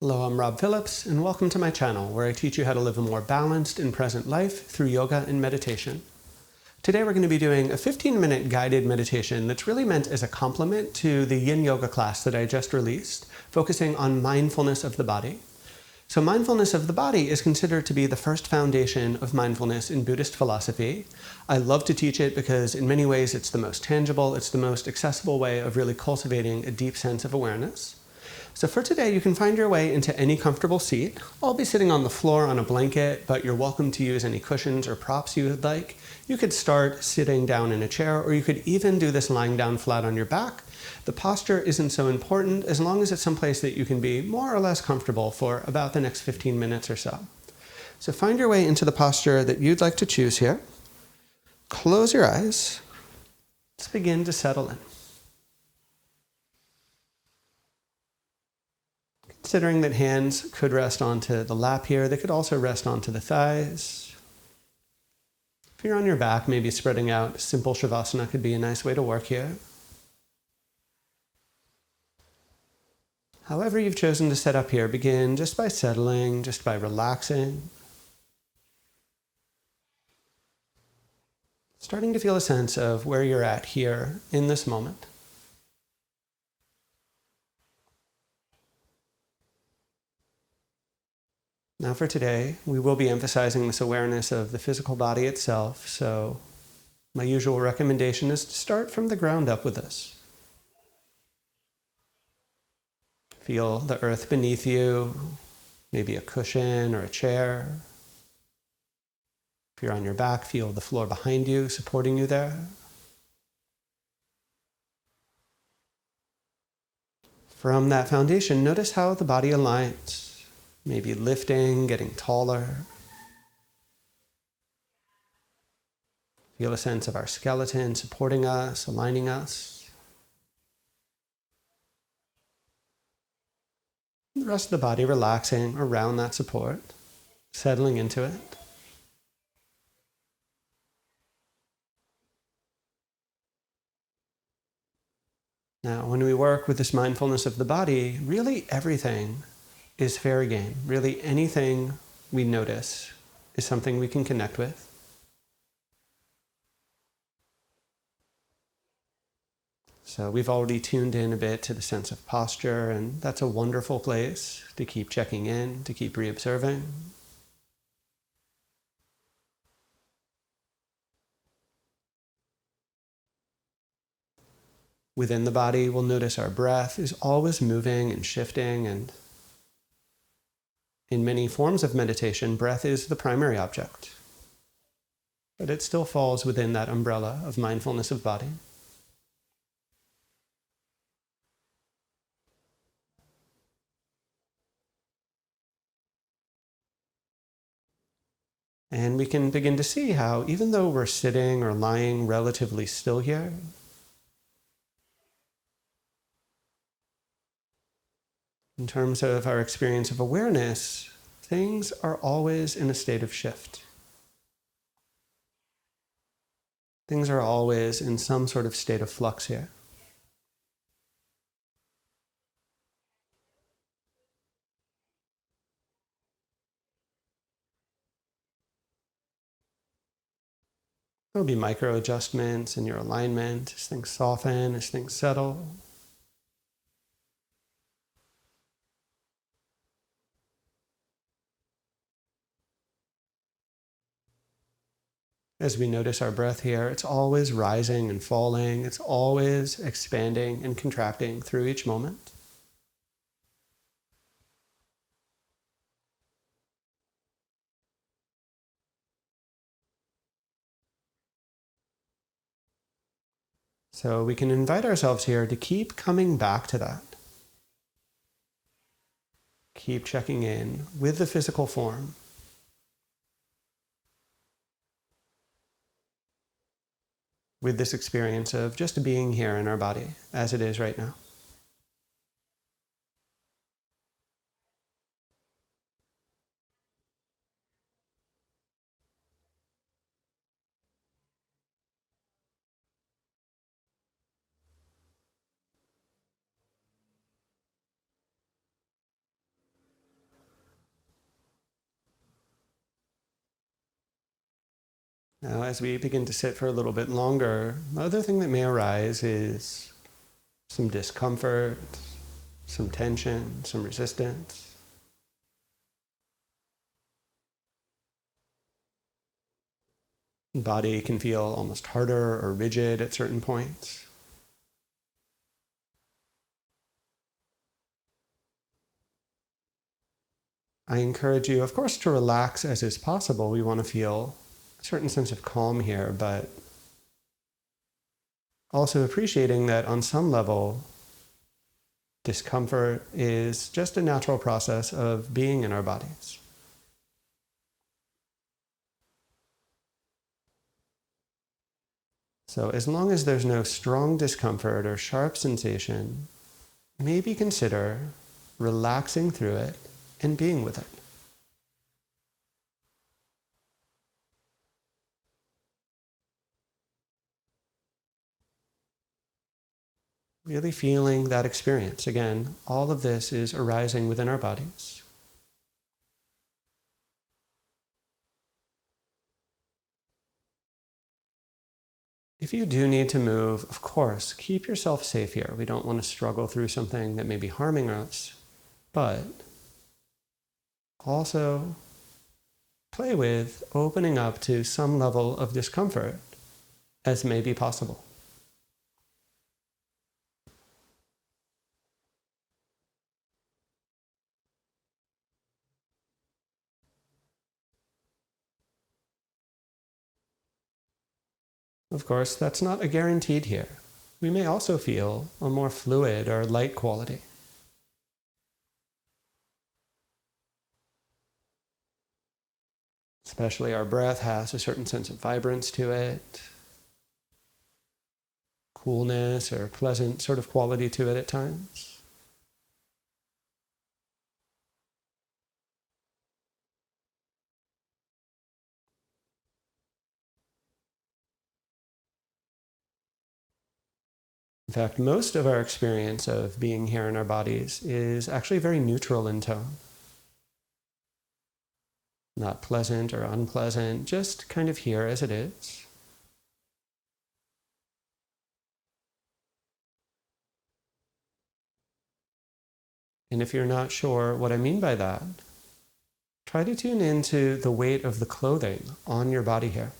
Hello, I'm Rob Phillips, and welcome to my channel, where I teach you how to live a more balanced and present life through yoga and meditation. Today we're going to be doing a 15-minute guided meditation that's really meant as a complement to the yin yoga class that I just released, focusing on mindfulness of the body. So mindfulness of the body is considered to be the first foundation of mindfulness in Buddhist philosophy. I love to teach it because in many ways it's the most tangible, it's the most accessible way of really cultivating a deep sense of awareness. So for today, you can find your way into any comfortable seat. I'll be sitting on the floor on a blanket, but you're welcome to use any cushions or props you would like. You could start sitting down in a chair, or you could even do this lying down flat on your back. The posture isn't so important as long as it's someplace that you can be more or less comfortable for about the next 15 minutes or so. So find your way into the posture that you'd like to choose here. Close your eyes. Let's begin to settle in. Considering that hands could rest onto the lap here, they could also rest onto the thighs. If you're on your back, maybe spreading out, simple shavasana could be a nice way to work here. However you've chosen to set up here, begin just by settling, just by relaxing. Starting to feel a sense of where you're at here in this moment. Now for today, we will be emphasizing this awareness of the physical body itself, so my usual recommendation is to start from the ground up with this. Feel the earth beneath you, maybe a cushion or a chair. If you're on your back, feel the floor behind you, supporting you there. From that foundation, notice how the body aligns. Maybe lifting, getting taller. Feel a sense of our skeleton supporting us, aligning us. The rest of the body relaxing around that support, settling into it. Now, when we work with this mindfulness of the body, really everything is fair game. Really anything we notice is something we can connect with. So we've already tuned in a bit to the sense of posture, and that's a wonderful place to keep checking in, to keep reobserving. Within the body, we'll notice our breath is always moving and shifting, and in many forms of meditation, breath is the primary object, but it still falls within that umbrella of mindfulness of body. And we can begin to see how, even though we're sitting or lying relatively still here, in terms of our experience of awareness, things are always in a state of shift. Things are always in some sort of state of flux here. There'll be micro adjustments in your alignment as things soften, as things settle. As we notice our breath here, it's always rising and falling. It's always expanding and contracting through each moment. So we can invite ourselves here to keep coming back to that. Keep checking in with the physical form. With this experience of just being here in our body as it is right now. Now, as we begin to sit for a little bit longer, the other thing that may arise is some discomfort, some tension, some resistance. The body can feel almost harder or rigid at certain points. I encourage you, of course, to relax as is possible. We want to feel a certain sense of calm here, but also appreciating that on some level, discomfort is just a natural process of being in our bodies. So as long as there's no strong discomfort or sharp sensation, maybe consider relaxing through it and being with it. Really feeling that experience. Again, all of this is arising within our bodies. If you do need to move, of course, keep yourself safe here. We don't want to struggle through something that may be harming us, but also play with opening up to some level of discomfort as may be possible. Of course, that's not a guaranteed here. We may also feel a more fluid or light quality. Especially our breath has a certain sense of vibrance to it, coolness or pleasant sort of quality to it at times. In fact, most of our experience of being here in our bodies is actually very neutral in tone. Not pleasant or unpleasant, just kind of here as it is. And if you're not sure what I mean by that, try to tune into the weight of the clothing on your body here.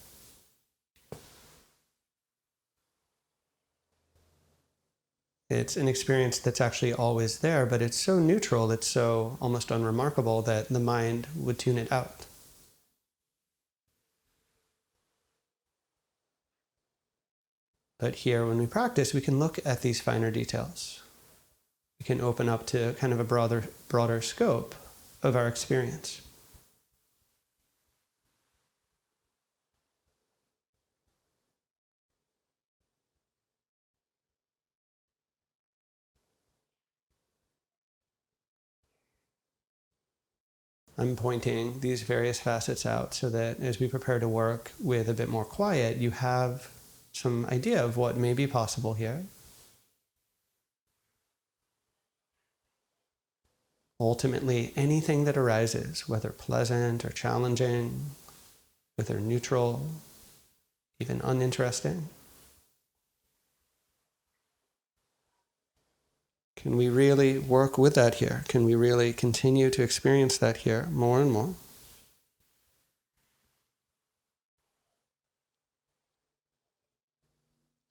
It's an experience that's actually always there, but it's so neutral, it's so almost unremarkable that the mind would tune it out. But here, when we practice, we can look at these finer details. We can open up to kind of a broader scope of our experience. I'm pointing these various facets out so that as we prepare to work with a bit more quiet, you have some idea of what may be possible here. Ultimately, anything that arises, whether pleasant or challenging, whether neutral, even uninteresting, can we really work with that here? Can we really continue to experience that here more and more?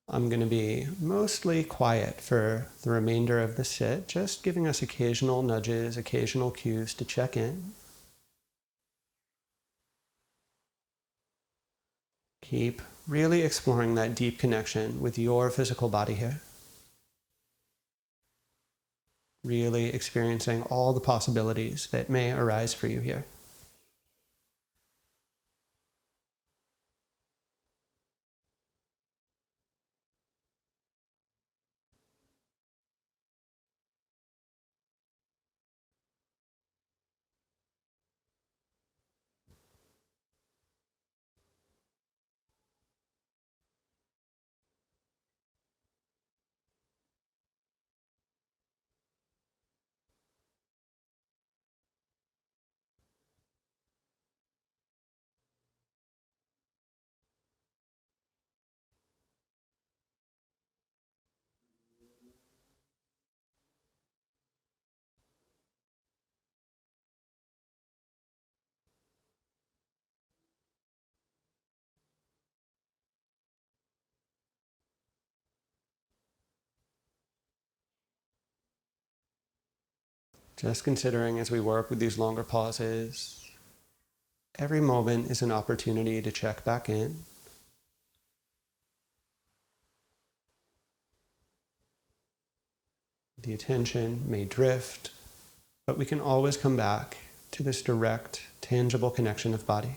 I'm going to be mostly quiet for the remainder of the sit, just giving us occasional nudges, occasional cues to check in. Keep really exploring that deep connection with your physical body here. Really experiencing all the possibilities that may arise for you here. Just considering as we work with these longer pauses, every moment is an opportunity to check back in. The attention may drift, but we can always come back to this direct, tangible connection of body.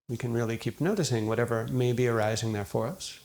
We can really keep noticing whatever may be arising there for us.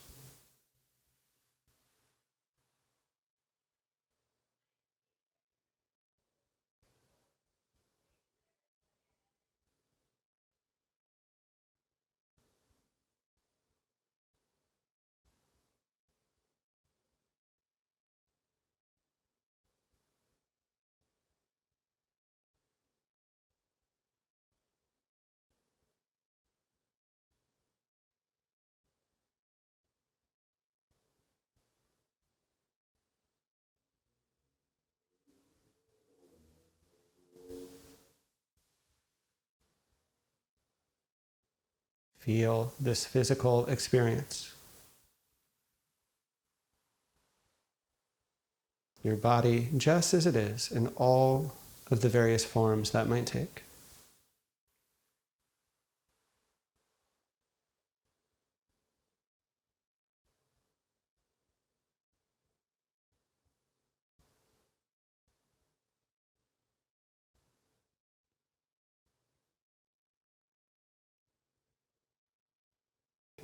Feel this physical experience. Your body just as it is in all of the various forms that might take.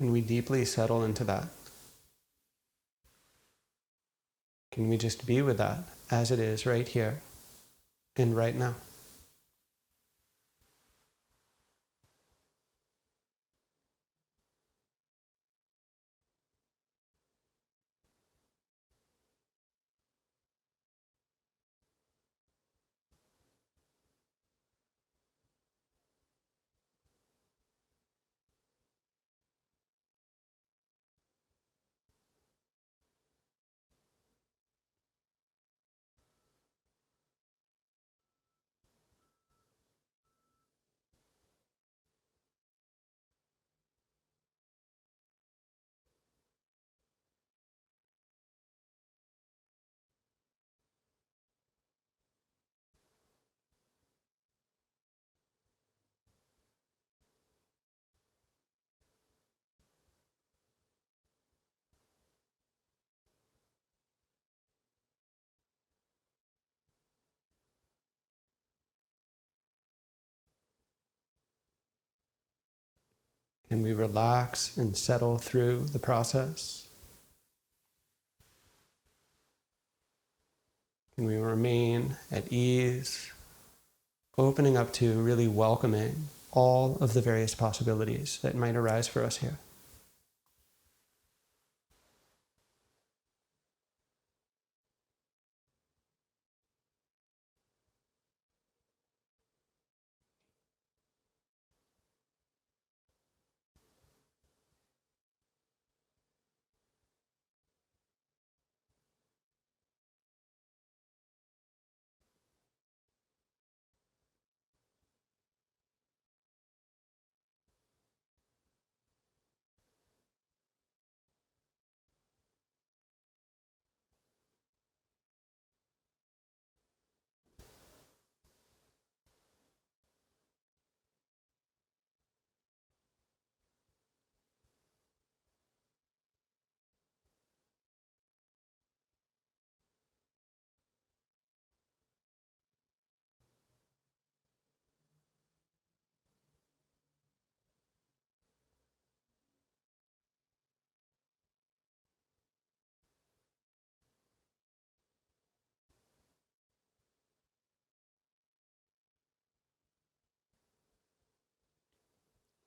Can we deeply settle into that? Can we just be with that as it is right here and right now? Can we relax and settle through the process? Can we remain at ease, opening up to really welcoming all of the various possibilities that might arise for us here?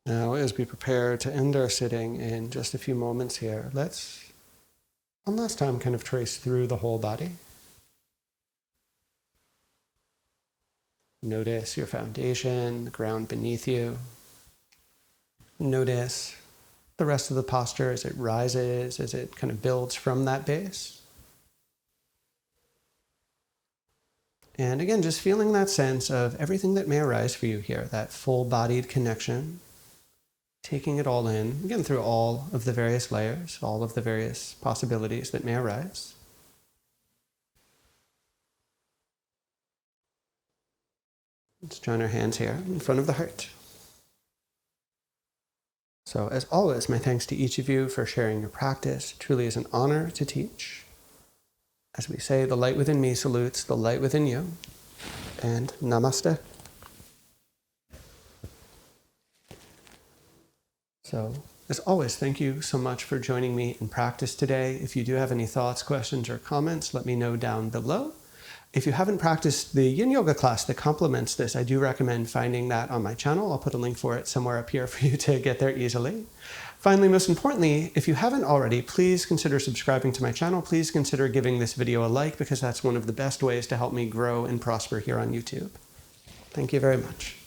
Now, as we prepare to end our sitting in just a few moments here, let's one last time kind of trace through the whole body. Notice your foundation, the ground beneath you. Notice the rest of the posture as it rises, as it kind of builds from that base. And again, just feeling that sense of everything that may arise for you here, that full-bodied connection taking it all in, again, through all of the various layers, all of the various possibilities that may arise. Let's join our hands here in front of the heart. So, as always, my thanks to each of you for sharing your practice. It truly is an honor to teach. As we say, the light within me salutes the light within you. And namaste. So, as always, thank you so much for joining me in practice today. If you do have any thoughts, questions, or comments, let me know down below. If you haven't practiced the Yin Yoga class that complements this, I do recommend finding that on my channel. I'll put a link for it somewhere up here for you to get there easily. Finally, most importantly, if you haven't already, please consider subscribing to my channel. Please consider giving this video a like, because that's one of the best ways to help me grow and prosper here on YouTube. Thank you very much.